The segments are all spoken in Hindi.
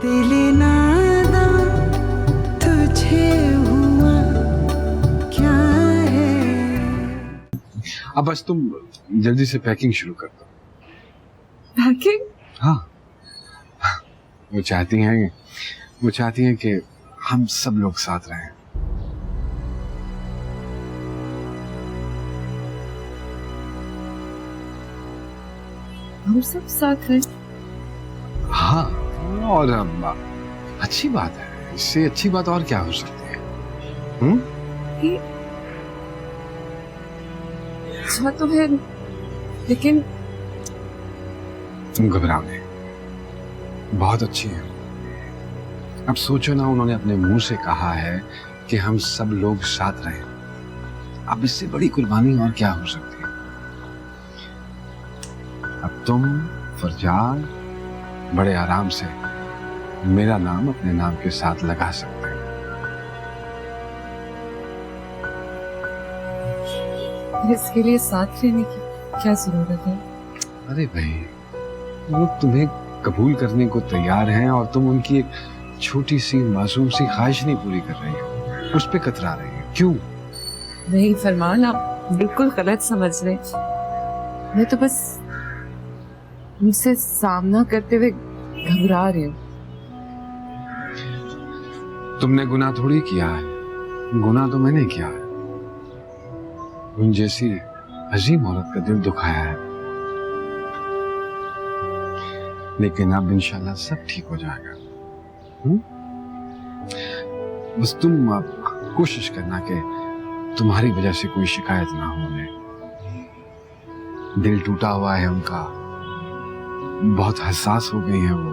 दिल नादा तुझे हुआ क्या है। अब बस तुम जल्दी से पैकिंग शुरू कर दो। पैकिंग? हाँ, वो चाहती हैं कि हम सब लोग साथ रहें। हम सब साथ हैं। हाँ, और अच्छी बात है, इससे अच्छी बात और क्या हो सकती है? अच्छा तो है, लेकिन तुम घबराओ नहीं, बहुत अच्छी है। अब सोचो ना, उन्होंने अपने मुंह से कहा है कि हम सब लोग साथ रहें। अब इससे बड़ी कुर्बानी और क्या हो सकती है? अब तुम फरजाद बड़े आराम से मेरा नाम अपने नाम के साथ लगा सकते हैं। इसके लिए साथ रहने की क्या जरूरत है? अरे भाई, वो तुम्हें कबूल करने को तैयार हैं और तुम उनकी एक छोटी सी मासूम सी ख्वाहिश नहीं पूरी कर रही हो, उस पे कतरा रही हो। क्यों? नहीं फरमान, आप बिल्कुल गलत समझ रहे। मैं तो बस उनसे सामना करते हुए घबरा रही हूँ। तुमने गुनाह थोड़ी किया है, गुनाह तो मैंने किया है। उन जैसी अजीम औरत का दिल दुखाया है, लेकिन अब इंशाल्लाह सब ठीक हो जाएगा। बस तुम कोशिश करना कि तुम्हारी वजह से कोई शिकायत ना हो उन्हें। दिल टूटा हुआ है उनका, बहुत हसास हो गई है वो।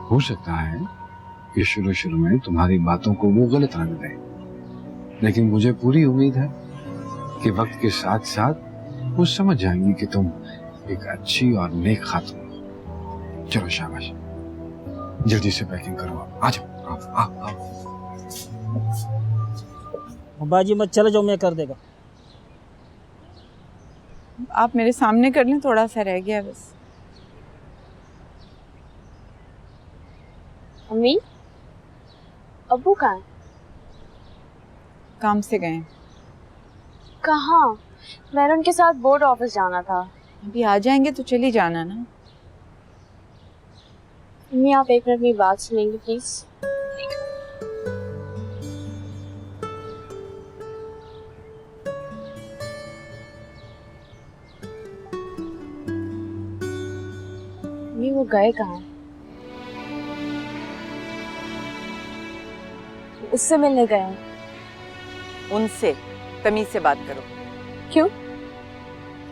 हो सकता है कि शुरू में तुम्हारी बातों को वो गलत रंग दें, लेकिन मुझे पूरी उम्मीद है कि वक्त के साथ साथ वो समझ जाएंगी कि तुम एक अच्छी और नेक खातून हो। चलो शाबाश, जल्दी से पैकिंग करो। आ जाओ, आओ। बाजी मत चले जाओ, मैं कर देगा। आप मेरे सामने कर लें, थोड़ा सा रह गया बस। अम्मी, अब्बू कहाँ हैं? काम से गए। कहाँ? मैंने उनके साथ बोर्ड ऑफिस जाना था। अभी आ जाएंगे तो चली जाना ना। अम्मी, आप एक मिनट मेरी बात सुनेंगे प्लीज? अम्मी, वो गए कहाँ? उससे मिलने गए हैं। उनसे तमीज से बात करो। क्यों?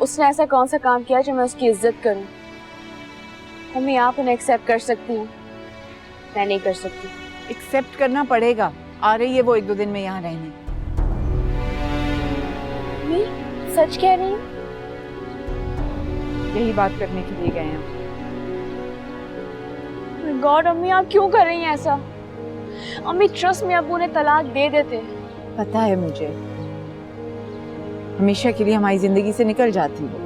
उसने ऐसा कौन सा काम किया जो मैं उसकी इज्जत करूं? मम्मी, आप उन्हें एक्सेप्ट कर सकती हैं, मैं नहीं कर सकती। एक्सेप्ट करना पड़ेगा, आ रही है वो 1-2 दिन में यहाँ रहने। मम्मी, सच कह रही हैं? यही बात करने के लिए गए हैं। गॉड अम्मी, आप क्यों कर रही हैं ऐसा? अम्मी ट्रस्ट में, अब उन्हें तलाक दे देते। पता है मुझे, हमेशा के लिए हमारी जिंदगी से निकल जाती वो,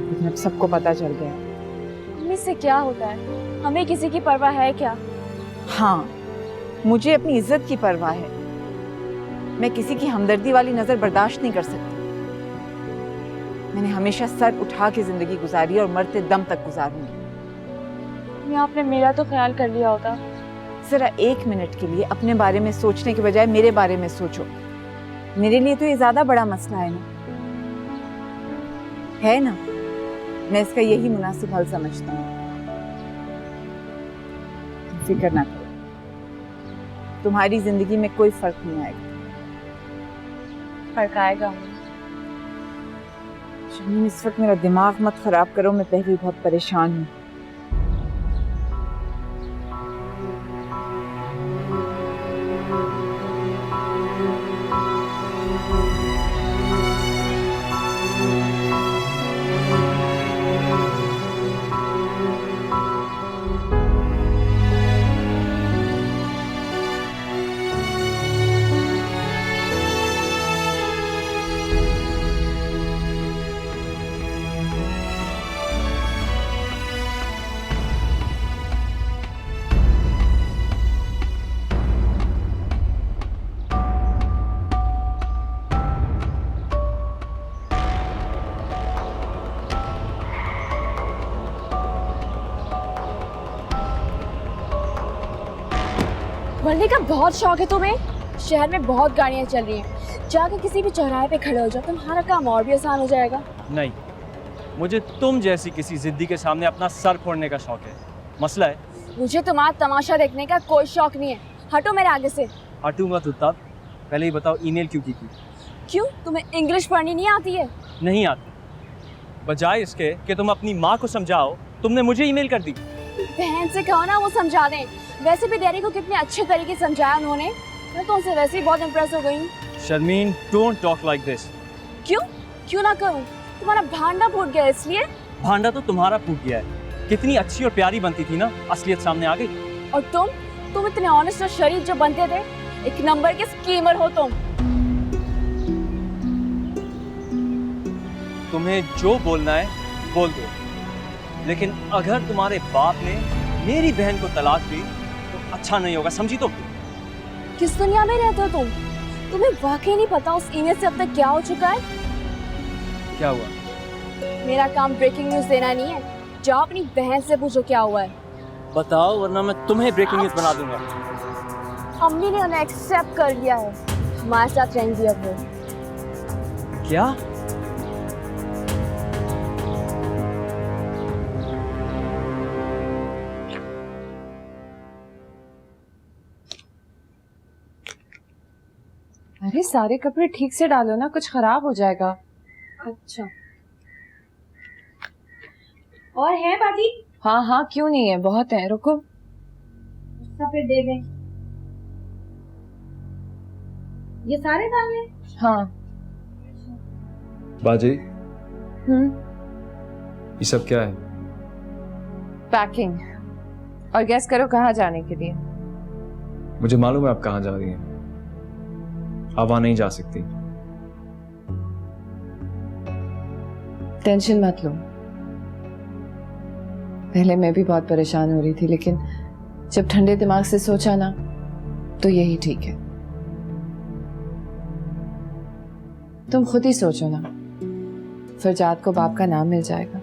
लेकिन अब सबको पता चल गया। अम्मी, से क्या होता है? हमें किसी की परवाह है क्या? हाँ, मुझे अपनी इज्जत की परवाह है। मैं किसी की हमदर्दी वाली नजर बर्दाश्त नहीं कर सकती। मैंने हमेशा सर उठा के जिंदगी गुजारी और मरते दम तक गुजारूंगी। आपने मेरा तो ख्याल कर लिया होता। जरा 1 मिनट के लिए अपने बारे में सोचने के बजाय मेरे बारे में सोचो। मेरे लिए तो ये ज्यादा बड़ा मसला है ना? मैं इसका यही मुनासिब हल समझता हूँ। फिक्र ना करो, तुम्हारी जिंदगी में कोई फर्क नहीं आएगा। फर्क आएगा। शमीम, इस वक्त मेरा दिमाग मत खराब करो, मैं पहले ही बहुत परेशान हूँ। बढ़ने का बहुत शौक है तुम्हें? शहर में बहुत गाड़ियाँ चल रही हैं, जाके किसी भी चौराहे पे खड़े हो जाओ, तुम्हारा काम और भी आसान हो जाएगा। नहीं, मुझे तुम जैसी किसी जिद्दी के सामने अपना सर फोड़ने का शौक है। मसला है मुझे तुम्हारा तमाशा देखने का कोई शौक नहीं है, हटो मेरे आगे से। हटूंगा तो तब। पहले ही बताओ ईमेल क्यों की थी? क्यों, तुम्हें इंग्लिश पढ़नी नहीं आती है? नहीं आती। बजाय इसके कि तुम अपनी माँ को समझाओ, तुमने मुझे ईमेल कर दी। बहन से कहो ना वो समझा दें। वैसे भी डैडी को कितने अच्छे तरीके से समझाया उन्होंने, मैं तो उनसे वैसे ही बहुत इम्प्रेस हो गई हूँ। Sharmeen, don't talk like this. क्यों क्यों ना करूँ? तुम्हारा भांडा फूट गया इसलिए? भांडा तो तुम्हारा फूट गया है। कितनी अच्छी और प्यारी बनती थी ना, असलियत सामने आ गई। और तुम इतने ऑनेस्ट और शरीफ जो बनते थे, एक नंबर के स्कीमर हो तुम। तुम्हें जो बोलना है बोल दो, लेकिन अगर तुम्हारे बाप ने मेरी बहन को तलाक दी तो अच्छा नहीं होगा, समझी? तो किस दुनिया में रहते हो तुम? तुम्हें वाकई नहीं पता उस ईमेल से अब तक क्या हो चुका है? क्या हुआ? मेरा काम ब्रेकिंग न्यूज देना नहीं है, जाओ अपनी बहन से पूछो क्या हुआ है। बताओ, वरना मैं तुम्हें ब्रेकिंग न्यूज बना दूंगा। अम्मी ने उन्हें एक्सेप्ट कर लिया है, हमारे साथ रहेंगी अब वो। क्या? अरे सारे कपड़े ठीक से डालो ना, कुछ खराब हो जाएगा। अच्छा, और है बाजी? हाँ हाँ, क्यों नहीं है, बहुत है, रुको। फिर दे दें। ये सारे दाल हैं? हाँ। बाजी, हम्म। ये सब क्या है? पैकिंग। और गैस करो कहाँ जाने के लिए? मुझे मालूम है आप कहाँ जा रही हैं। आप वहां नहीं जा सकती। टेंशन मत लो। पहले मैं भी बहुत परेशान हो रही थी, लेकिन जब ठंडे दिमाग से सोचा ना तो यही ठीक है। तुम खुद ही सोचो ना, फरजाद को बाप का नाम मिल जाएगा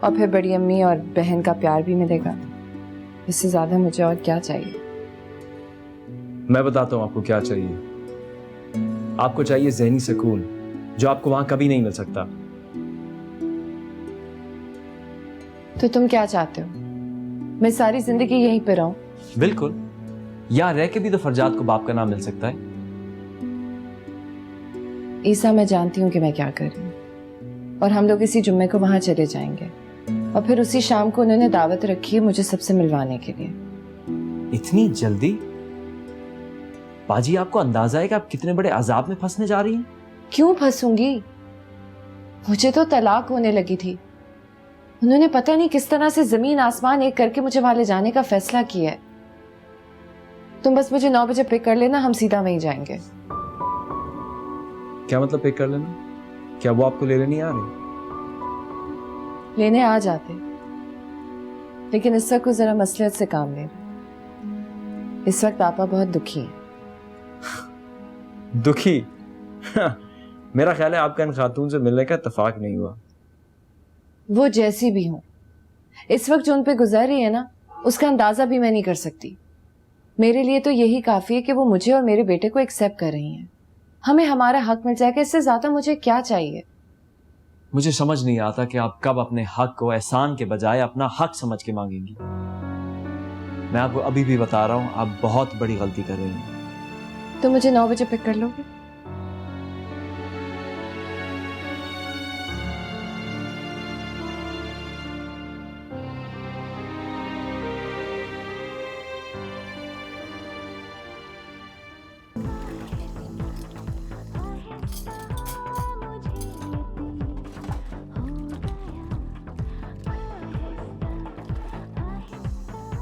और फिर बड़ी अम्मी और बहन का प्यार भी मिलेगा। इससे ज्यादा मुझे और क्या चाहिए? मैं बताता हूं आपको क्या चाहिए। आपको चाहिए ज़हनी सुकून, जो आपको वहां कभी नहीं मिल सकता। तो तुम क्या चाहते हो? मैं सारी जिंदगी यहीं पे रहूं? बिल्कुल, यहाँ रह के भी तो फरजाद को बाप का नाम मिल सकता है। ईसा, मैं जानती हूँ कि मैं क्या कर रही हूँ, और हम लोग इसी जुम्मे को वहां चले जाएंगे और फिर उसी शाम को उन्होंने दावत रखी है मुझे सबसे मिलवाने के लिए। इतनी जल्दी? बाजी, आपको अंदाजा है कि आप कितने बड़े अजाब में फंसने जा रही हैं? क्यों फंसूंगी? मुझे तो तलाक होने लगी थी। उन्होंने पता नहीं किस तरह से जमीन आसमान एक करके मुझे वहां ले जाने का फैसला किया है। तुम बस मुझे 9 बजे पिक कर लेना, हम सीधा वहीं जाएंगे। क्या मतलब पिक कर लेना? क्या वो आपको लेने नहीं आ रहे? लेने आ जाते, लेकिन इस वक्त जरा मसलियत से काम ले रहे। इस वक्त पापा बहुत दुखी हैं। दुखी? मेरा ख्याल है आपका इन खातून से मिलने का इत्तेफाक नहीं हुआ। वो जैसी भी हो, इस वक्त जो उन पे गुजर रही है ना, उसका अंदाजा भी मैं नहीं कर सकती। मेरे लिए तो यही काफी है कि वो मुझे और मेरे बेटे को एक्सेप्ट कर रही हैं। हमें हमारा हक मिल जाएगा, इससे ज्यादा मुझे क्या चाहिए? मुझे समझ नहीं आता कि आप कब अपने हक को एहसान के बजाय अपना हक समझ के मांगेंगी। मैं आपको अभी भी बता रहा हूं, आप बहुत बड़ी गलती कर रही हैं। तो मुझे 9 बजे पिक कर लोगे?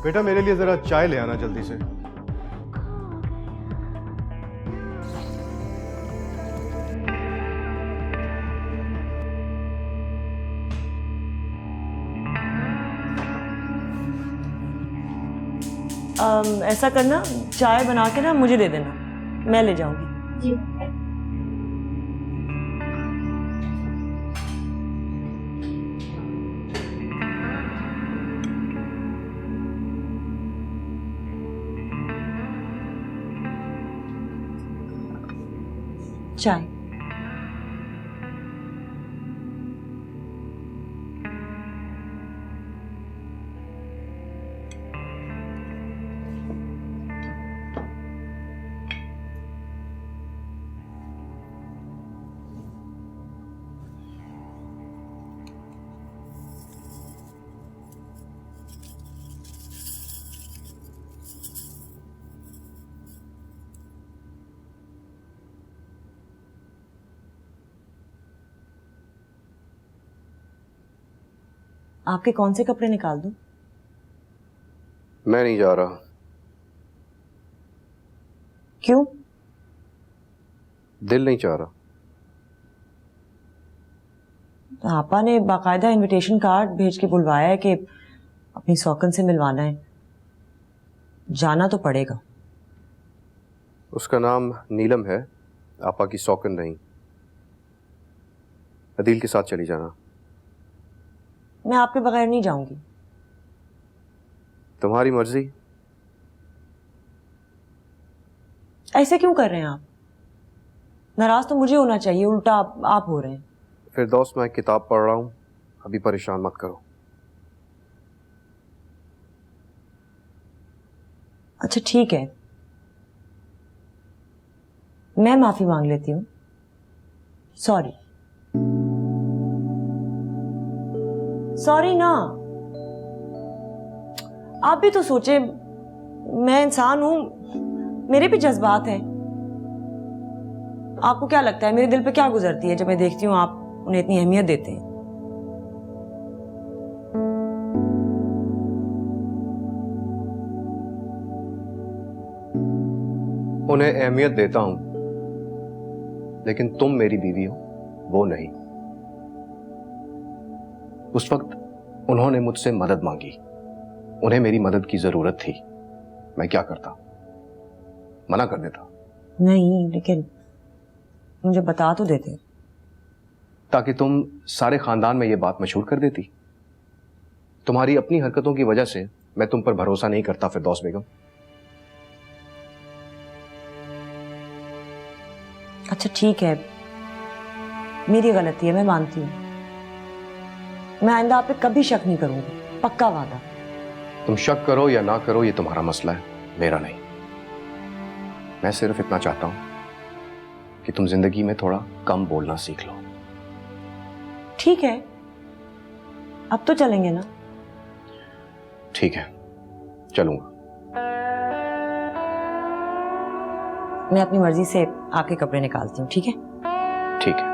बेटा, मेरे लिए जरा चाय ले आना जल्दी से। ऐसा करना, चाय बना के ना मुझे दे देना, मैं ले जाऊंगी। जी। चाय। आपके कौन से कपड़े निकाल दूं? मैं नहीं जा रहा। क्यों? दिल नहीं चाह रहा। आपा ने बाकायदा इनविटेशन कार्ड भेज के बुलवाया है कि अपनी सौकन से मिलवाना है। जाना तो पड़ेगा। उसका नाम नीलम है, आपा की सौकन नहीं। अदील के साथ चली जाना। मैं आपके बगैर नहीं जाऊंगी। तुम्हारी मर्जी। ऐसे क्यों कर रहे हैं आप? नाराज तो मुझे होना चाहिए, उल्टा आप हो रहे हैं। फिरदौस, मैं किताब पढ़ रहा हूं, अभी परेशान मत करो। अच्छा ठीक है, मैं माफी मांग लेती हूँ। सॉरी। सॉरी ना। आप भी तो सोचे, मैं इंसान हूं, मेरे भी जज्बात हैं। आपको क्या लगता है मेरे दिल पे क्या गुजरती है जब मैं देखती हूँ आप उन्हें इतनी अहमियत देते हैं? उन्हें अहमियत देता हूं, लेकिन तुम मेरी बीवी हो, वो नहीं। उस वक्त उन्होंने मुझसे मदद मांगी, उन्हें मेरी मदद की जरूरत थी। मैं क्या करता? मना कर देता। नहीं, लेकिन मुझे बता तो देते, ताकि तुम सारे खानदान में यह बात मशहूर कर देती। तुम्हारी अपनी हरकतों की वजह से मैं तुम पर भरोसा नहीं करता फिरदौस बेगम। अच्छा ठीक है, मेरी गलती है, मैं मानती हूँ। मैं आइंदा आप पे कभी शक नहीं करूंगी, पक्का वादा। तुम शक करो या ना करो, ये तुम्हारा मसला है, मेरा नहीं। मैं सिर्फ इतना चाहता हूं कि तुम जिंदगी में थोड़ा कम बोलना सीख लो। ठीक है, अब तो चलेंगे ना? ठीक है, चलूंगा। मैं अपनी मर्जी से आपके कपड़े निकालती हूँ, ठीक है? ठीक है।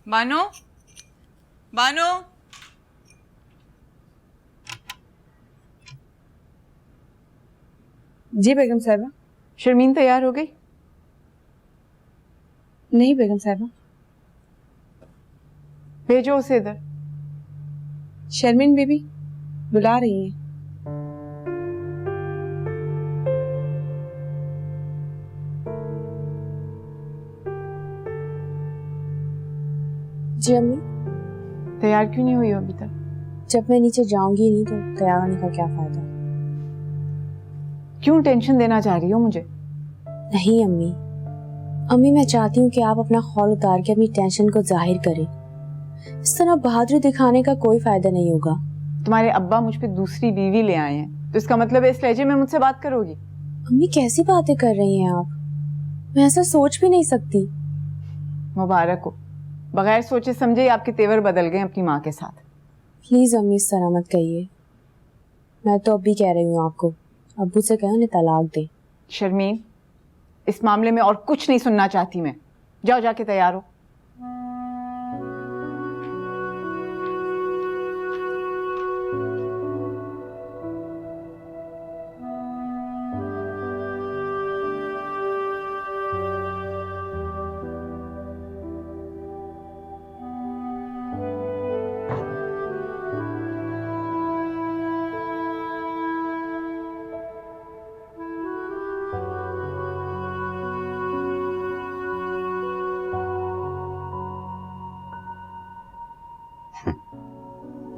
बानो, बानो। जी बेगम साहबा। शर्मीन तैयार हो गई? नहीं बेगम साहबा। भेजो उसे इधर। शर्मीन बीबी बुला रही हैं। जी अम्मी। तैयार क्यों नहीं हुई हो अभी तक? जब मैं नीचे जाऊंगी नहीं तो तैयार होने का क्या फायदा? क्यों टेंशन देना चाह रही हो मुझे? नहीं अम्मी, अम्मी मैं चाहती हूँ कि आप अपना खौल उतार के अपनी टेंशन को जाहिर करें। इस तरह बहादुरी दिखाने का कोई फायदा नहीं होगा। तुम्हारे अब्बा मुझ पे दूसरी बीवी ले आए हैं, तो इसका मतलब है इस लहजे में मुझसे बात करोगी? अम्मी कैसी बातें कर रही हैं आप? मैं ऐसा सोच भी नहीं सकती। मुबारक हो, बगैर सोचे समझे आपके तेवर बदल गए अपनी माँ के साथ। प्लीज अम्मी इस तरह मत कहिए। मैं तो अब भी कह रही हूँ आपको, अब्बू से कहो उन्हें तलाक दे। शर्मीन, इस मामले में और कुछ नहीं सुनना चाहती मैं। जाओ जाके तैयार हो।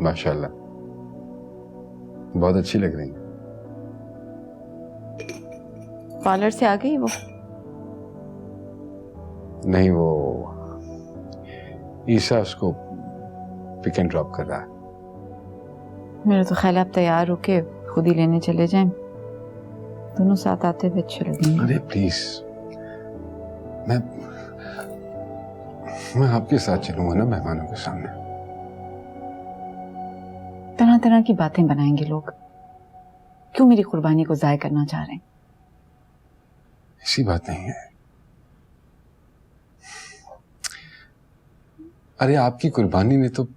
माशाल्लाह, बहुत अच्छी लग रही है। पार्लर से आ गई वो? नहीं, वो ईसा उसको पिक एंड ड्रॉप कर रहा है। मेरा तो ख्याल आप तैयार होके खुद ही लेने चले जाएं, दोनों साथ आते हुए अच्छे लगेंगे। अरे प्लीज, मैं आपके साथ चलूंगा ना मेहमानों के सामने। तरह तरह की बातें बनाएंगे लोग। क्यों मेरी कुर्बानी को जाया करना चाह रहे हैं? ऐसी बात नहीं है। अरे आपकी कुर्बानी ने तो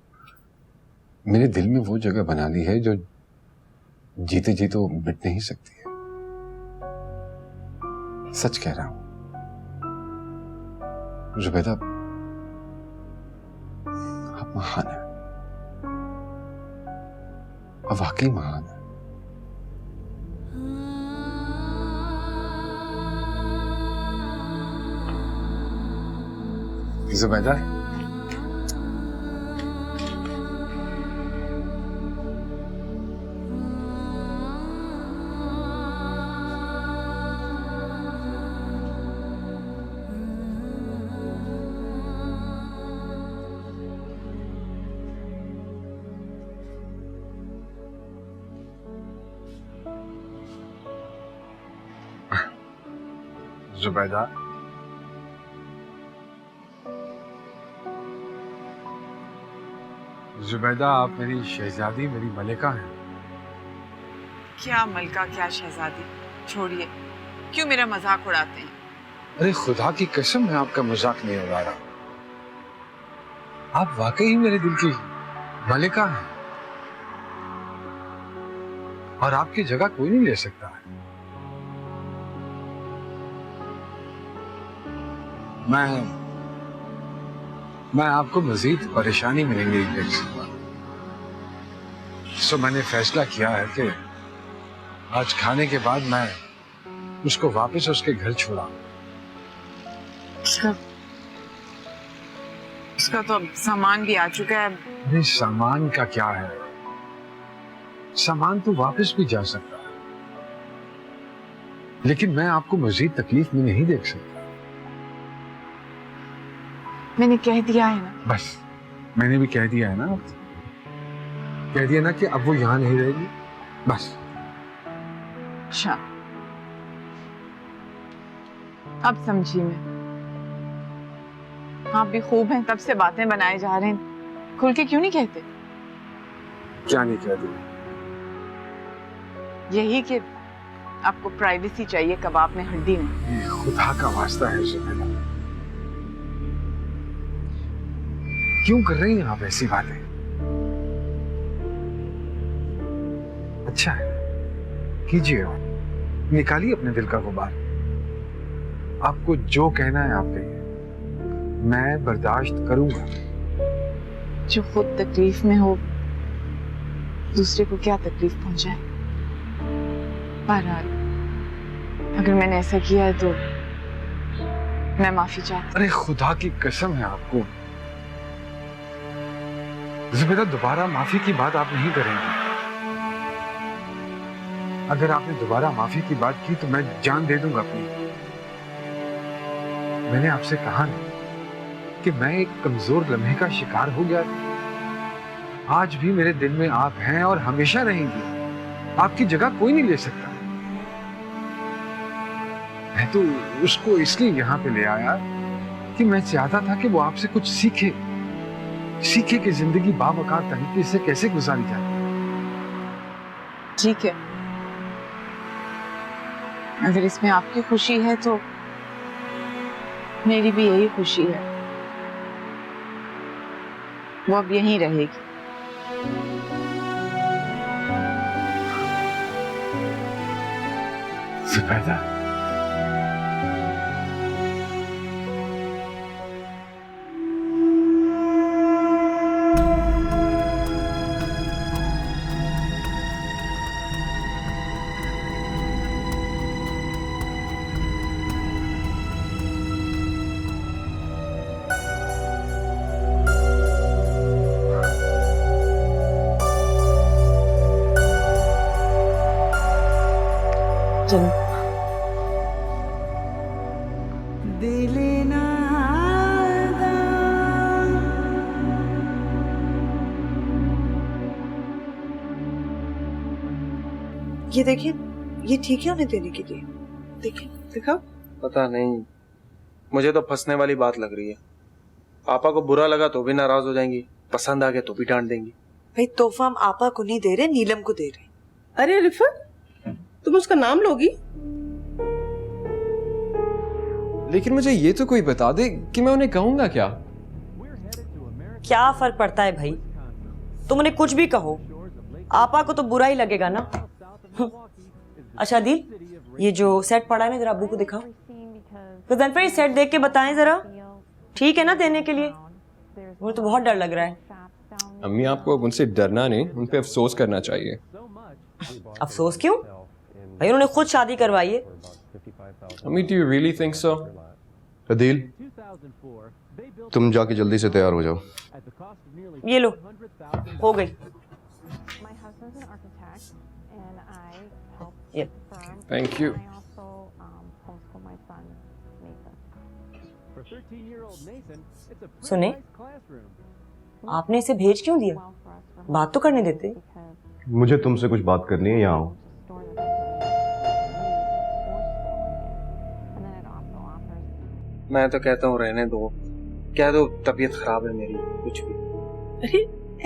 मेरे दिल में वो जगह बना ली है जो जीते जी तो मिट नहीं सकती है। सच कह रहा हूं जुबैदा, आप महान हैं, आप वाकई महान हैं। जुबैदा, जुबैदा, जुबैदा, आप मेरी शहजादी, मेरी मलिका हैं। क्या मलका, क्या शहजादी, छोड़िए। क्यों मेरा मजाक उड़ाते हैं? अरे खुदा की कसम, मैं आपका मजाक नहीं उड़ा रहा। आप वाकई ही मेरे दिल की मलिका हैं और आपकी जगह कोई नहीं ले सकता है। मैं आपको मजीद परेशानी में नहीं देख सकता। सो मैंने फैसला किया है कि आज खाने के बाद मैं उसको वापस उसके घर छोड़ा। उसका तो सामान भी आ चुका है। अरे सामान का क्या है, सामान तो वापस भी जा सकता है, लेकिन मैं आपको मजीद तकलीफ में नहीं देख सकता। मैंने कह दिया है ना। बस, मैंने भी कह दिया है ना, कह दिया ना कि अब वो यहाँ नहीं रहेगी। बस। अच्छा, अब समझी मैं। आप भी खूब हैं, तब से बातें बनाए जा रहे हैं। खुल के क्यों नहीं कहते? क्या नहीं कहते? यही कि आपको प्राइवेसी चाहिए, कबाब में हड्डी नहीं। ये खुदा का वास्ता है जुबैदा, क्यों कर रही हैं आप ऐसी बातें? अच्छा है, कीजिए, निकालिए अपने दिल का गुबार। आपको जो कहना है आप कहिए, मैं बर्दाश्त करूंगा। जो खुद तकलीफ में हो, दूसरे को क्या तकलीफ पहुंचाए। बहरहाल, अगर मैंने ऐसा किया है तो मैं माफी चाहती। अरे खुदा की कसम है आपको जुबैदा, दोबारा माफी की बात आप नहीं करेंगे। अगर आपने दोबारा माफी की बात की तो मैं जान दे दूंगा अपनी। मैंने आपसे कहा ना कि मैं एक कमजोर लम्हे का शिकार हो गया था। आज भी मेरे दिल में आप हैं और हमेशा रहेंगी। आपकी जगह कोई नहीं ले सकता। मैं तो उसको इसलिए यहाँ पे ले आया कि मैं चाहता था कि वो आपसे कुछ सीखे कि जिंदगी बावकार तरीके से कैसे गुजारी जाए। ठीक है, अगर इसमें आपकी खुशी है तो मेरी भी यही खुशी है। वो अब यहीं रहेगी। जुबैदा, चलो दिले नादा ये देखिए, ये ठीक है उन्हें देने के लिए। देखिए, दिखाओ। पता नहीं, मुझे तो फंसने वाली बात लग रही है। पापा को बुरा लगा तो भी नाराज हो जाएंगी, पसंद आ गया तो भी डांट देंगी। भाई तोहफा हम आपा को नहीं दे रहे, नीलम को दे रहे। अरे रिफत, तुम उसका नाम लोगी? लेकिन मुझे ये तो कोई बता दे कि मैं उन्हें कहूंगा क्या। क्या फर्क पड़ता है भाई, तुम उन्हें कुछ भी कहो, आपा को तो बुरा ही लगेगा ना। अच्छा दिल, ये जो सेट पड़ा है ना, जरा अब्बू को दिखाओ। तो फिर ये सेट देख के बताएं जरा, ठीक है ना देने के लिए? मुझे तो बहुत डर लग रहा है। अम्मी आपको उनसे डरना नहीं, उन पे अफसोस करना चाहिए। अफसोस क्यों भाई, उन्होंने खुद शादी करवाई है। अम्मी do you really think so? Adeel, तुम जाके जल्दी से तैयार हो जाओ। ये लो, हो गई। Thank you. सुने, आपने इसे भेज क्यों दिया? बात तो करने देते। मुझे तुमसे कुछ बात करनी है, यहाँ आओ। मैं तो कहता हूँ रहने दो, कह दो तबीयत खराब है मेरी, कुछ भी। अरे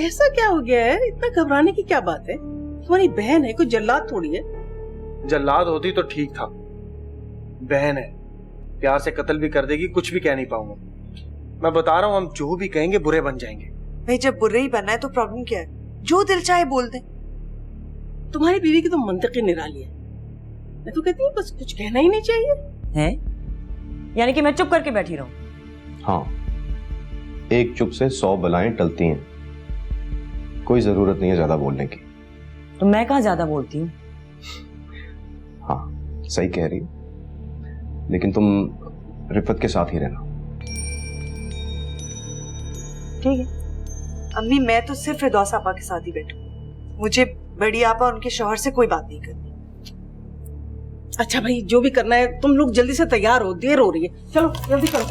ऐसा क्या हो गया है? इतना घबराने की क्या बात है? तुम्हारी बहन है, कोई जल्लाद थोड़ी है। जल्लाद होती तो ठीक था, बहन है, प्यार से कत्ल भी कर देगी, कुछ भी कह नहीं पाऊंगा। मैं बता रहा हूँ, हम जो भी कहेंगे बुरे बन जाएंगे। भाई जब बुरे ही बनना है तो प्रॉब्लम क्या है? जो दिल चाहे बोल दे। तुम्हारी बीवी की तो मंतकी निराली है। मैं तो कहती हूँ बस कुछ कहना ही नहीं चाहिए। है? यानी कि मैं चुप करके बैठी रहूं? हाँ, एक चुप से 100 बलाएं टलती हैं। कोई जरूरत नहीं है ज्यादा बोलने की। तो मैं कहाँ ज्यादा बोलती हूँ? हाँ सही कह रही, लेकिन तुम रिफत के साथ ही रहना। ठीक है अम्मी, मैं तो सिर्फ फिरदौस आपा के साथ ही बैठूं। मुझे बड़ी आपा और उनके शौहर से कोई बात नहीं करनी। अच्छा भाई, जो भी करना है तुम लोग जल्दी से तैयार हो, देर हो रही है। चलो जल्दी करो।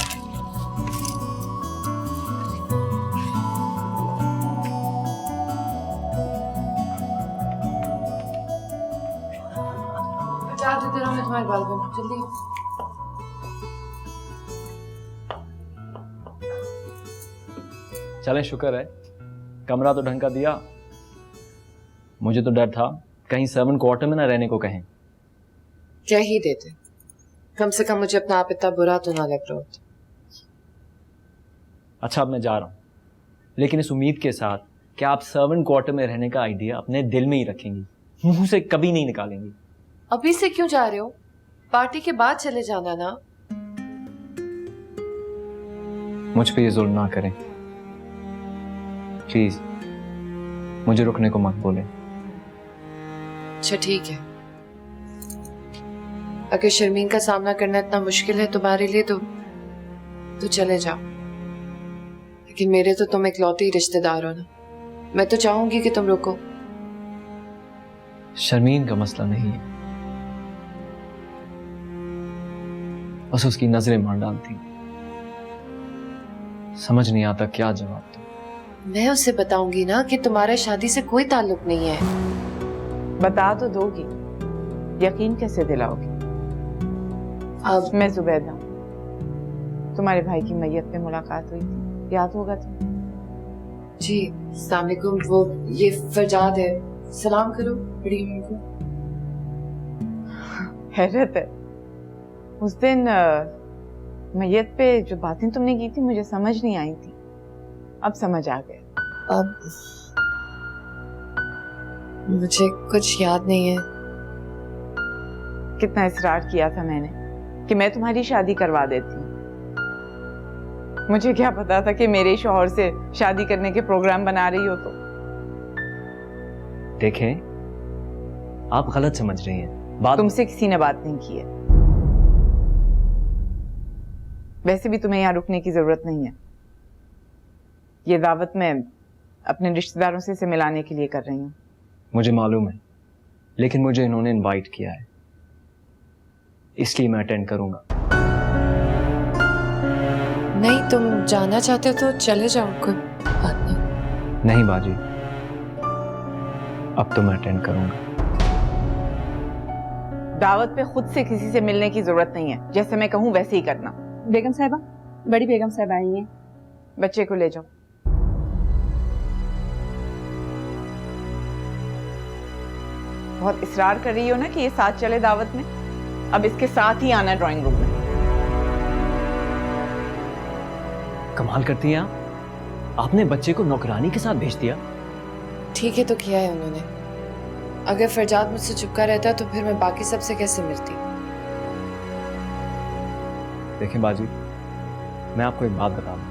देते रहो, मैं तुम्हारे बाल बन जल्दी। चलें, शुक्र है कमरा तो ढंग का दिया। मुझे तो डर था कहीं सर्वेंट क्वार्टर में ना रहने को कहें। क्या ही देते, कम से कम मुझे अपना आप इतना बुरा तो ना लग रहा होता। अच्छा अब मैं जा रहा हूँ, लेकिन इस उम्मीद के साथ कि आप सर्वेंट क्वार्टर में रहने का आइडिया अपने दिल में ही रखेंगी, मुंह से कभी नहीं निकालेंगी। अभी से क्यों जा रहे हो? पार्टी के बाद चले जाना ना। मुझ पे ये जुल्म ना करें प्लीज, मुझे रुकने को मत बोले। अच्छा ठीक है, अगर शर्मीन का सामना करना इतना मुश्किल है तुम्हारे लिए तो चले जाओ। लेकिन मेरे तो तुम इकलौते ही रिश्तेदार हो ना, मैं तो चाहूंगी कि तुम रुको। शर्मीन का मसला नहीं है, बस उसकी नजरें मार डालती, समझ नहीं आता क्या जवाब दूं। मैं उसे बताऊंगी ना कि तुम्हारा शादी से कोई ताल्लुक नहीं है। बता तो दोगी, यकीन कैसे दिलाओगी? अब मैं जुबैदा हूँ, तुम्हारे भाई की मैयत पे मुलाकात हुई थी, याद होगा तुम्हें? जी अस्सलाम वालेकुम, वो ये फरजाद है, सलाम करो बड़ी अम्मी को। हैरत है, उस दिन मैयत पे जो बातें तुमने की थी मुझे समझ नहीं आई थी, अब समझ आ गए। अब मुझे कुछ याद नहीं है। कितना इसरार किया था मैंने कि मैं तुम्हारी शादी करवा देती हूँ। मुझे क्या पता था कि मेरे शौहर से शादी करने के प्रोग्राम बना रही हो। तो देखें, आप गलत समझ रही हैं। बात तुमसे किसी ने बात नहीं की है। वैसे भी तुम्हें यहाँ रुकने की जरूरत नहीं है। ये दावत मैं अपने रिश्तेदारों से इसे मिलाने के लिए कर रही हूँ। मुझे मालूम है, लेकिन मुझे इन्होंने इनवाइट किया है। इसलिए मैं अटेंड करूंगा। नहीं, तुम जाना चाहते हो तो चले जाओ, कोई बात नहीं। नहीं बाजी, अब तो मैं अटेंड करूंगा। दावत पे खुद से किसी से मिलने की जरूरत नहीं है, जैसे मैं कहूँ वैसे ही करना। बेगम साहिबा, बड़ी बेगम साहिबा आई हैं। बच्चे को ले जाओ। बहुत इसरार कर रही हो ना कि ये साथ चले दावत में, अब इसके साथ ही आना ड्राइंग रूम में। कमाल करती हैं आप, आपने बच्चे को नौकरानी के साथ भेज दिया। ठीक है तो किया है उन्होंने। अगर फरजाद मुझसे चिपका रहता तो फिर मैं बाकी सबसे कैसे मिलती। देखें बाजी, मैं आपको एक बात बता दूं,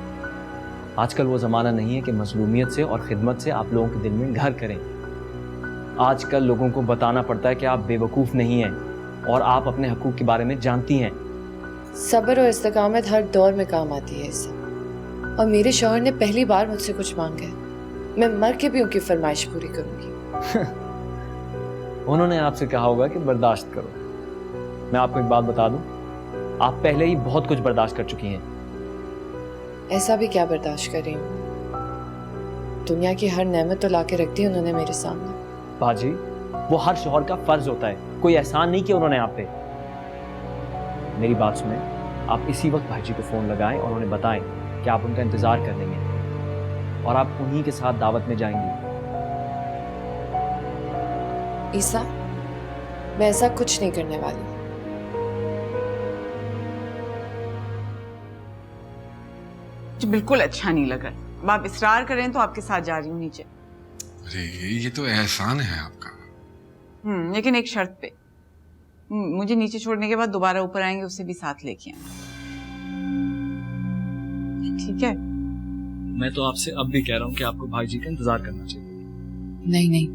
आजकल वो ज़माना नहीं है कि मजलूमियत से और खिदमत से आप लोगों के दिल में घर करें। आजकल लोगों को बताना पड़ता है कि आप बेवकूफ़ नहीं हैं और आप अपने हकूक़ के बारे में जानती हैं। सब्र और इस्तकामत हर दौर में काम आती है इससे। और मेरे शौहर ने पहली बार मुझसे कुछ मांगा है, मैं मर के भी उनकी फरमाइश पूरी करूंगी। उन्होंने आपसे कहा होगा कि बर्दाश्त करो। मैं आपको एक बात बता दूं, आप पहले ही बहुत कुछ बर्दाश्त कर चुकी हैं। ऐसा भी क्या बर्दाश्त कर रही हूँ? दुनिया की हर नेमत तो लाके रख दी उन्होंने मेरे सामने। बाजी, वो हर शौहर का फर्ज होता है, कोई एहसान नहीं किया उन्होंने आप पे। मेरी बात सुने, आप इसी वक्त भाईजी को फोन लगाएं और उन्हें बताएं कि आप उनका इंतजार कर लेंगे और आप उन्हीं के साथ दावत में जाएंगी। ईसा, मैं ऐसा कुछ नहीं करने वाली। जो बिल्कुल अच्छा नहीं लगा। अब आप इसरार करें तो आपके साथ जा रही हूँ नीचे। अरे ये तो एहसान है आपका। लेकिन एक शर्त पे, मुझे नीचे छोड़ने के बाद दोबारा ऊपर आएंगे, उसे भी साथ लेके आएंगे, ठीक है? मैं तो आपसे अब भी कह रहा हूँ कि आपको भाईजी का इंतजार करना चाहिए। नहीं नहीं,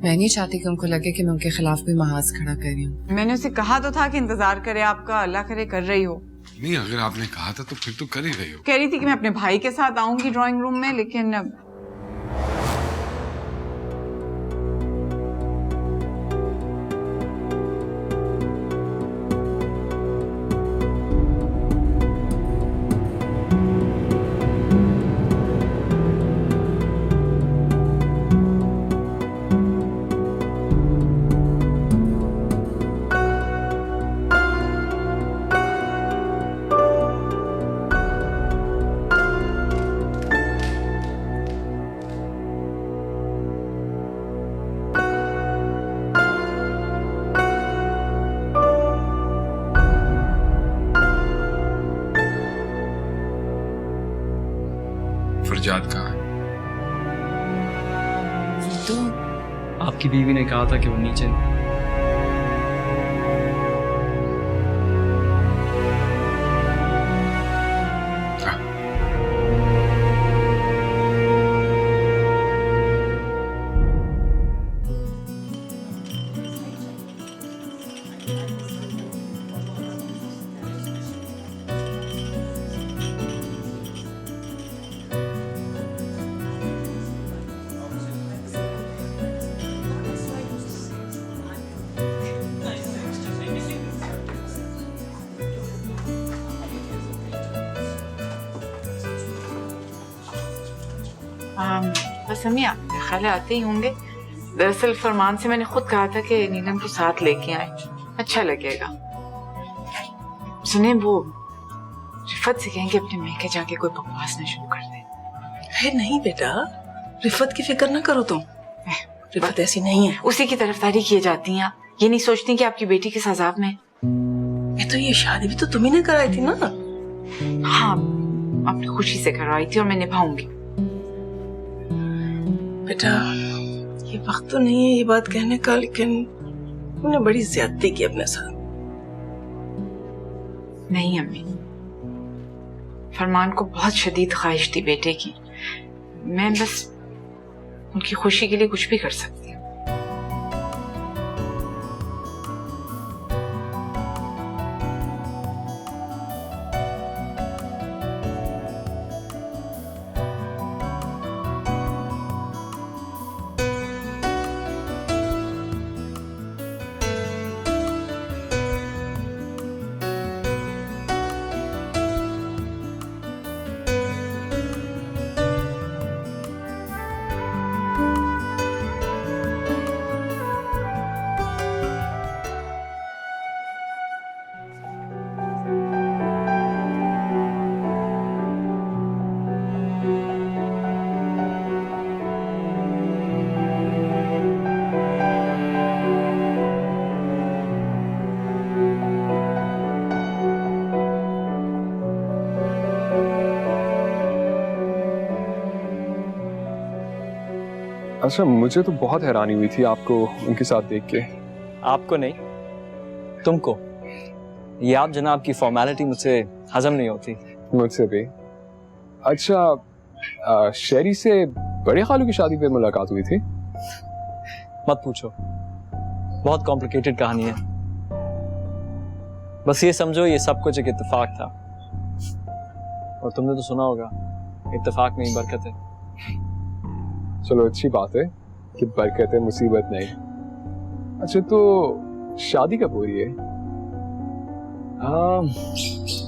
मैं नहीं चाहती कि उनको लगे कि मैं उनके खिलाफ कोई महाज खड़ा कर रही हूँ। मैंने उसे कहा तो था कि इंतजार करे आपका, अल्लाह करे कर रही हो। नहीं, अगर आपने कहा था तो फिर तो कर ही रही हो। कह रही थी कि मैं अपने भाई के साथ आऊंगी ड्राइंग रूम में, लेकिन अब फरजाद कहाँ है? तो आपकी बीवी ने कहा था कि वो नीचे। बस हम मेरे ख्याल आते ही होंगे। दरअसल फरमान से मैंने खुद कहा था कि नीलम को साथ लेके आए, अच्छा लगेगा। सुने, वो रिफत से कहेंगे अपने मैके जाके कोई बकवास ना शुरू कर दे। है नहीं बेटा, रिफत की फिक्र ना करो तुम, रिफत ऐसी नहीं है। उसी की तरफदारी किए जाती हैं आप, ये नहीं सोचती कि आपकी बेटी किस अजाब में। मैं तो ये शादी भी तो तुम्ही ने कराई थी ना। हाँ, अपनी खुशी से करवाई थी और मैं निभाऊंगी। बेटा, ये वक्त तो नहीं है ये बात कहने का, लेकिन तुमने बड़ी ज्यादती की अपने साथ। नहीं अम्मी, फरमान को बहुत शदीद ख्वाहिश थी बेटे की, मैं बस उनकी खुशी के लिए कुछ भी कर सकती हूँ। अच्छा, मुझे तो बहुत हैरानी हुई थी आपको उनके साथ देख के। आपको नहीं, तुमको। ये आप जनाब की फॉर्मेलिटी मुझसे हजम नहीं होती। मुझसे भी। अच्छा, शेरी से बड़े खालू की शादी पे मुलाकात हुई थी? मत पूछो, बहुत कॉम्प्लिकेटेड कहानी है। बस ये समझो ये सब कुछ एक इत्तेफाक था, और तुमने तो सुना होगा इत्तेफाक में ही बरकत है। चलो अच्छी बात है कि बरकत है, मुसीबत नहीं। अच्छा, तो शादी कब हो रही है?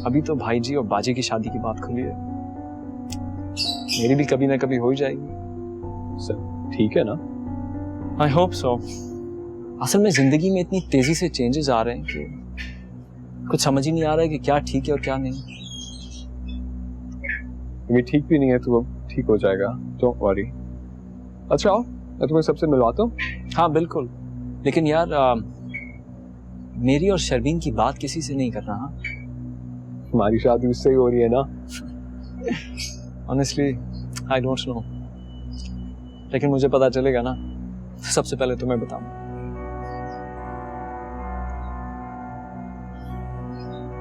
अभी तो भाई जी और बाजी की शादी की बात खुली है, मेरी भी कभी ना कभी हो ही जाएगी। सब ठीक है ना? I hope so. असल में जिंदगी में इतनी तेजी से चेंजेस आ रहे हैं कि कुछ समझ ही नहीं आ रहा है कि क्या ठीक है और क्या नहीं। ये ठीक भी नहीं है तो अब ठीक हो जाएगा, डोंट वरी। अच्छा आओ, मैं तुम्हें सबसे मिलवाता हूँ। हाँ बिल्कुल, लेकिन यार मेरी और शर्वीन की बात किसी से नहीं करना। हाँ, हमारी शादी उससे ही हो रही है ना। ऑनेस्टली आई डोंट नो, लेकिन मुझे पता चलेगा ना, सबसे पहले तुम्हें बताऊंगा।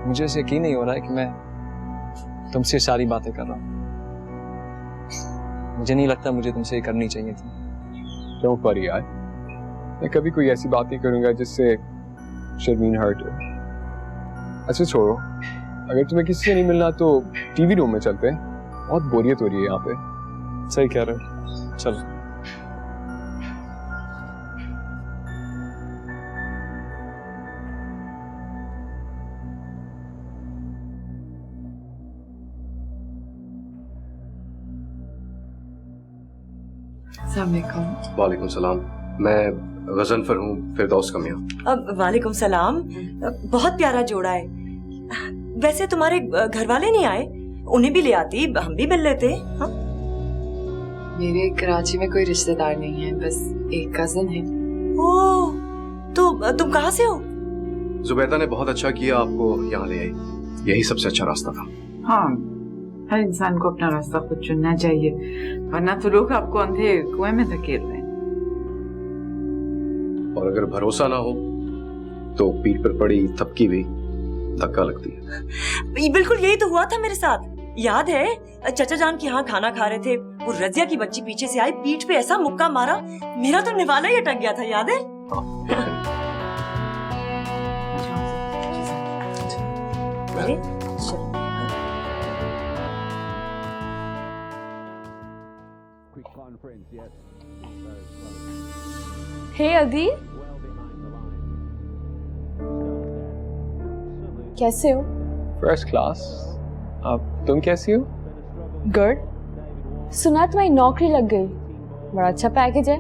मुझे इसे यकीन नहीं हो रहा है कि मैं तुमसे सारी बातें कर रहा हूँ। मुझे नहीं लगता मुझे तुमसे ये करनी चाहिए थी। डोंट वरी यार, मैं कभी कोई ऐसी बात नहीं करूंगा जिससे शर्मीन हर्ट हो। अच्छा छोड़ो, अगर तुम्हें किसी से नहीं मिलना तो टीवी रूम में चलते हैं, बहुत बोरियत हो रही है यहाँ पे। सही कह रहे हो, चलो। वालेकुम सलाम। मैं गजनफर हूँ, फिरदौस का मियां। वालेकुम सलाम। बहुत प्यारा जोड़ा है। वैसे तुम्हारे घर वाले नहीं आए? उन्हें भी ले आती, हम भी मिल लेते। हाँ? मेरे कराची में कोई रिश्तेदार नहीं है, बस एक कजिन है। ओह, तो तुम कहाँ से हो? जुबैदा ने बहुत अच्छा किया आपको यहाँ ले आई, यही सबसे अच्छा रास्ता था। हाँ, हर इंसान को अपना रास्ता खुद चुनना चाहिए, वरना तो लोग आपको अंधे कुएं में धकेल रहे हैं। और अगर भरोसा ना हो तो पीठ पर पड़ी थपकी भी धक्का लगती है। बिल्कुल यही तो हुआ था मेरे साथ। याद है, चचा जान के यहाँ खाना खा रहे थे, वो रजिया की बच्ची पीछे से आई, पीठ पे ऐसा मुक्का मारा, मेरा तो निवाला ही अटक गया था। याद है? हे अदी, कैसे हो? First class. अब तुम कैसी हो? गुड। सुना तुम्हारी नौकरी लग गई, बड़ा अच्छा पैकेज है,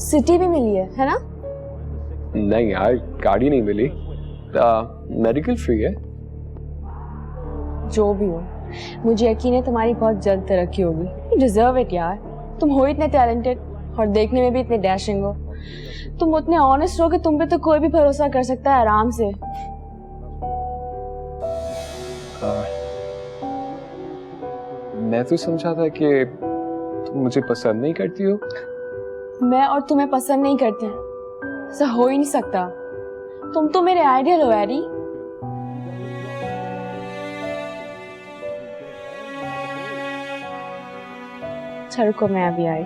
सिटी भी मिली है ना? नहीं यार, गाड़ी नहीं मिली, मेडिकल फ्री है। जो भी हो, मुझे यकीन है तुम्हारी बहुत जल्द तरक्की होगी। यू डिजर्व इट यार, तुम हो इतने टैलेंटेड और देखने में भी इतने डैशिंग हो। तुम उतने ऑनेस्ट हो कि तुम पे तो कोई भी भरोसा कर सकता है आराम से। मैं तो समझा था कि तुम मुझे पसंद नहीं करती हो। मैं और तुम्हें पसंद नहीं करते, ऐसा हो ही नहीं सकता। तुम तो मेरे आइडियल हो एडी। चलो को मैं अभी आई।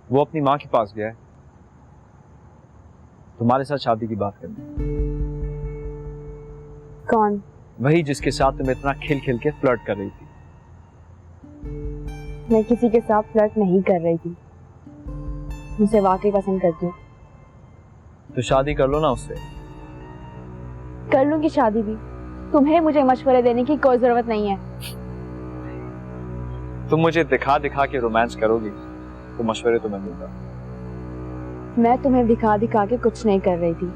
वो अपनी माँ के पास गया है तुम्हारे साथ शादी की बात करने। कौन? वही जिसके साथ तुम इतना खिल खिल के फ्लर्ट कर रही थी। मैं किसी के साथ फ्लर्ट नहीं कर रही थी, मुझे वाकई पसंद करती हूँ। तो शादी कर लो ना उससे। कर लूंगी शादी भी, तुम्हें मुझे मशवरे देने की कोई जरूरत नहीं है। तुम मुझे दिखा दिखा के रोमांस करोगी तो मशवरे तो मैं दूंगा। मैं तुम्हें दिखा दिखा के कुछ नहीं कर रही थी।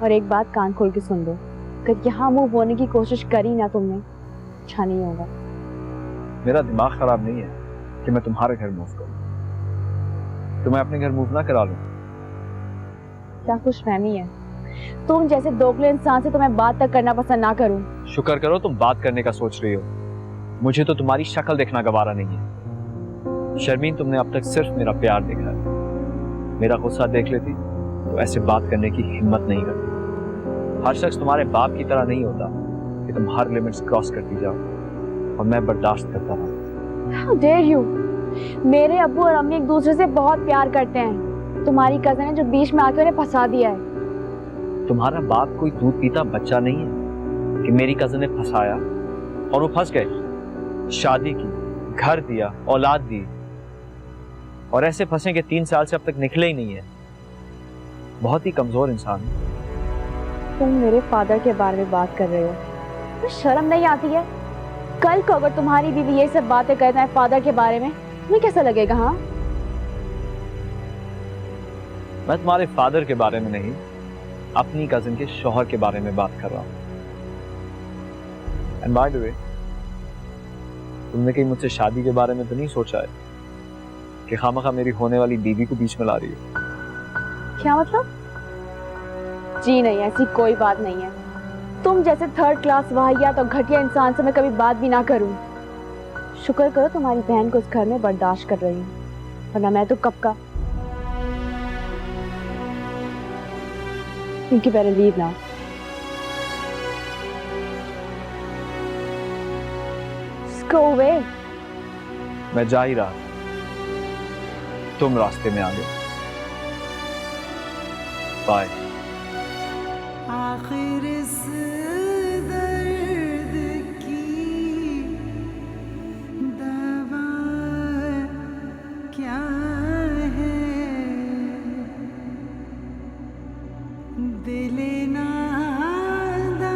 और एक बात कान खोल के सुन लो, अगर यहाँ मूव होने की कोशिश करी ना तुमने, अच्छा नहीं होगा। मेरा दिमाग खराब नहीं है कि मैं तुम्हारे घर मूव करूं, तो मैं अपने घर मूव ना करा लूं। क्या खुशफहमी है। तुम जैसे दोगले इंसान से तो मैं बात तक करना पसंद ना करूं। शुक्र करो तुम बात करने का सोच रही हो, मुझे तो तुम्हारी शक्ल देखना गवारा नहीं है। शर्मीन, तुमने अब तक सिर्फ मेरा प्यार देखा है, मेरा गुस्सा देख लेती तो ऐसे बात करने की हिम्मत नहीं करती। हर शख्स तुम्हारे बाप की तरह नहीं होता कि तुम हर लिमिट्स क्रॉस करती जाओ और मैं बर्दाश्त करता रहा। How dare you? मेरे अब्बू और अम्मी एक दूसरे से बहुत प्यार करते हैं। तुम्हारी कजन है जो बीच में आकर उन्हें फंसा दिया है। तुम्हारा बाप कोई दूध पीता बच्चा नहीं है कि मेरी कजन ने फंसाया और वो फंस गए। शादी की, घर दिया, औलाद दी और ऐसे फंसे कि 3 साल से अब तक निकले ही नहीं है। बहुत ही कमजोर इंसान। तुम मेरे फादर के बारे में बात कर रहे हो, तो शर्म नहीं आती है? कल को अगर तुम्हारी बीवी ये सब बातें करता है फादर के बारे में, तुम्हें कैसा लगेगा? हाँ, मैं तुम्हारे फादर के बारे में नहीं, अपनी कजिन के शौहर के बारे में बात कर रहा हूँ। एंड बाय द वे, तुमने कहीं मुझसे शादी के बारे में तो नहीं सोचा है कि खामखा मेरी होने वाली बीवी को बीच में ला रही है? क्या मतलब? जी नहीं, ऐसी कोई बात नहीं है। तुम जैसे 3rd क्लास वाहियात और घटिया इंसान से मैं कभी बात भी ना करूं। शुक्र करो तुम्हारी बहन को उस घर में बर्दाश्त कर रही हूँ, वरना मैं तो कब का। Think you better leave now. Just go away. मैं जा ही रहा था, तुम रास्ते में आ गए। बाय। आखिर इस दर्द की दवा क्या है? दिल नादा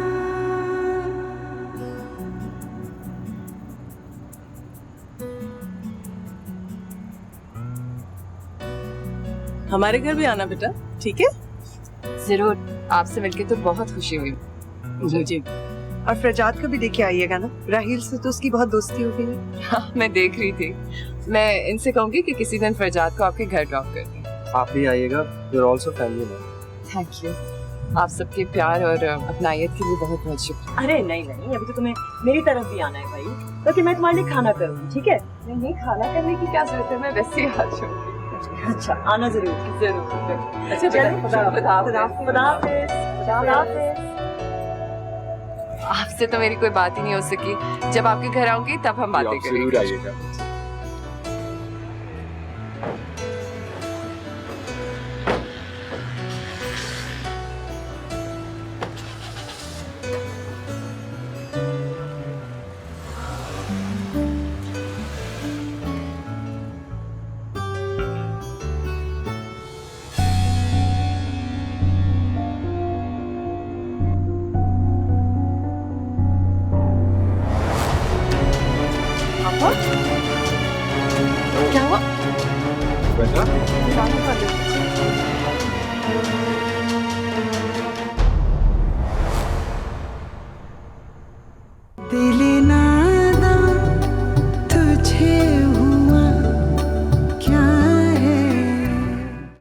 हमारे घर भी आना बेटा, ठीक है? जरूर, आपसे मिलके तो बहुत खुशी हुई मुझे। और फरजाद को भी देखे आइएगा ना, राहील से तो उसकी बहुत दोस्ती हो गई है। हाँ, मैं देख रही थी। मैं इनसे कहूंगी कि किसी दिन फरजाद को आपके घर ड्रॉप कर दें। आप भी आइएगा, you are also family man. Thank you, आप सबके प्यार और अपनायत के लिए बहुत बहुत शुक्रिया। अरे नहीं नहीं, अभी तो तुम्हें मेरी तरफ भी आना है भाई, तो कि मैं तुम्हारे लिए खाना करूँगी, ठीक है? नहीं, खाना करने की क्या जरूरत है, मैं वैसे ही आ जाऊंगी। अच्छा, आना जरूर जरूर। अच्छा, आपसे तो मेरी कोई बात ही नहीं हो सकी। जब आपके घर आऊंगी तब हम बातें करेंगे। जरूर आइएगा।